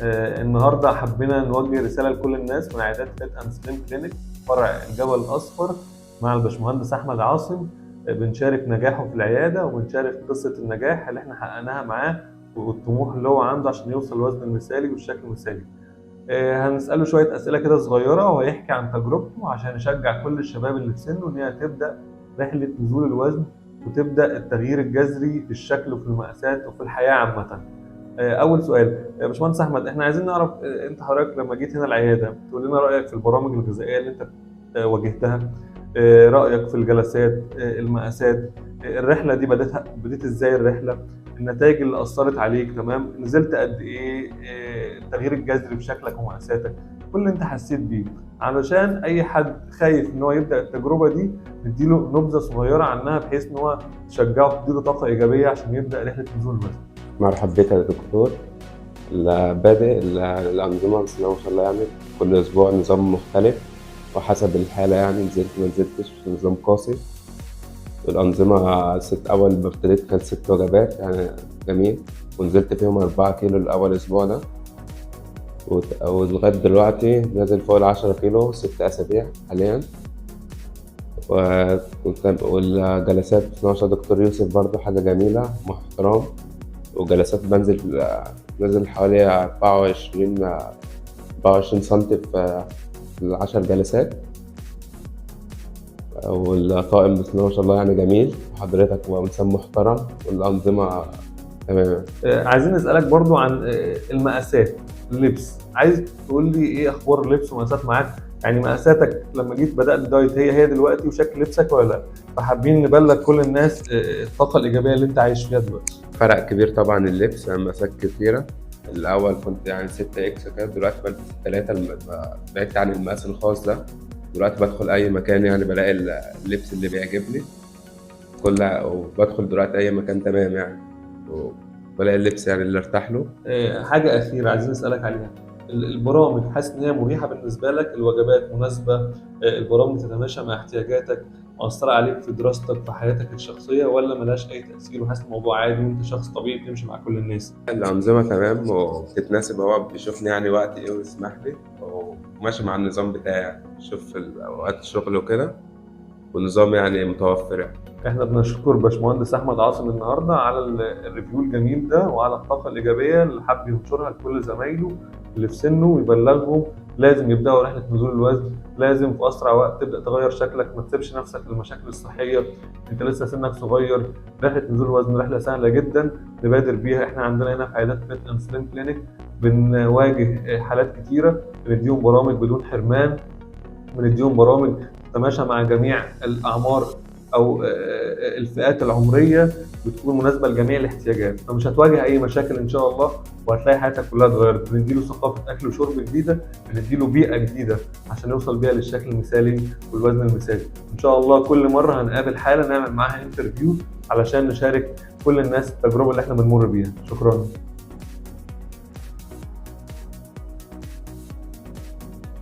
النهارده حبينا نوجه رساله لكل الناس من عيادات فيت اند سليم كلينيك فرع الجبل الاصفر مع الباشمهندس احمد عاصم. بنشارك نجاحه في العياده وبنشارك قصه النجاح اللي احنا حققناها معاه والطموح اللي هو عنده عشان يوصل للوزن المثالي والشكل المثالي. هنساله شويه اسئله كده صغيره وهيحكي عن تجربته عشان يشجع كل الشباب اللي في سنه ان هي تبدا رحله نزول الوزن وتبدا التغيير الجذري في الشكل وفي المقاسات وفي الحياه عامه. اول سؤال يا باشمهندس احمد، احنا عايزين نعرف انت حضرتك لما جيت هنا العياده تقول لنا رايك في البرامج الغذائيه اللي انت واجهتها، رايك في الجلسات، المقاسات، الرحله دي بديت ازاي الرحله، النتائج اللي اثرت عليك، تمام، نزلت قد ايه، التغيير الجذري في شكلك ومقاساتك، كل اللي انت حسيت بيه علشان اي حد خايف ان هو يبدا التجربه دي نديله نبذه صغيره عنها بحيث ان هو تشجعه تديله طاقه ايجابيه عشان يبدا رحله نزول الوزن. مرحب بك يا دكتور. بادئ الأنظمة بسم الله ما شاء الله، يعني كل أسبوع نظام مختلف وحسب الحالة، يعني نزلت ما نزلتش في نظام قاسي. الأنظمة أول ما ابتديت كانت 6 وجبات، يعني جميل، ونزلت فيهم 4 كيلو الأول أسبوع ده، ولغاية دلوقتي نازل فوق 10 كيلو 6 أسابيع حاليا. والجلسات بسم الله ما شاء الله دكتور يوسف برضه حاجة جميلة محترم، وجلسات نزل حوالي 24 سنتي في 10 جلسات. والطاقم بسم الله ما شاء الله يعني جميل، وحضرتك إنسان محترم والأنظمة تمام. عايزين نسألك برضو عن المقاسات، اللبس، عايز تقول لي ايه اخبار اللبس ومقاسات معاك؟ يعني مقاساتك لما جيت بدأت الدايت هي دلوقتي وشكل لبسك ولا لا؟ فحابين نبلغ كل الناس الطاقة الإيجابية اللي انت عايش فيها دلوقتي. فرق كبير طبعا اللبس، يعني مقاسات كتيرة. الأول كنت يعني 6 إكس كده، دلوقتي بلبس 3، بعدت عن المقاس الخاص ده. دلوقتي بدخل أي مكان يعني بلاقي اللبس اللي بيعجبني وبدخل دلوقتي أي مكان تمام يعني، وبلاقي اللبس يعني اللي ارتاح له. حاجة أخيرة عايزين نسألك عليها، البرامج حاسس إن هي مريحة بالنسبة لك؟ الوجبات مناسبة؟ البرامج تتماشى مع احتياجاتك؟ مؤثرة عليك في دراستك في حياتك الشخصية ولا ملهاش أي تأثير وحاسس الموضوع عادي وأنت شخص طبيعي بتمشي مع كل الناس؟ الأنظمة تمام وبتتناسب، هو بيشوفني يعني وقت إيه ويسمح لي، وماشي مع النظام بتاعي، شوف أوقات الشغل وكده، والنظام يعني متوفر يعني. احنا بنشكر باشمهندس احمد عاصم النهارده على الريفيو الجميل ده وعلى الطاقه الايجابيه اللي حب ينشرها لكل زمايله اللي في سنه ويبلغهم لازم يبداوا رحله نزول الوزن، لازم في اسرع وقت تبدا تغير شكلك، ما تسيبش نفسك للمشاكل الصحيه، انت لسه سنك صغير. رحله نزول الوزن رحله سهله جدا نبادر بيها. احنا عندنا هنا في عيادات فيت اند سليم كلينيك بنواجه حالات كتيره، بنديهم برامج بدون حرمان، بنديهم برامج تتماشى مع جميع الاعمار او الفئات العمريه، بتكون مناسبه لجميع الاحتياجات، فمش هتواجه اي مشاكل ان شاء الله وهتلاقي حياتك كلها اتغيرت. بنديله ثقافه اكل وشرب جديده، بنديله بيئه جديده عشان يوصل بيها للشكل المثالي والوزن المثالي. ان شاء الله كل مره هنقابل حاله نعمل معاها انترفيو علشان نشارك كل الناس التجربه اللي احنا بنمر بيها. شكرا.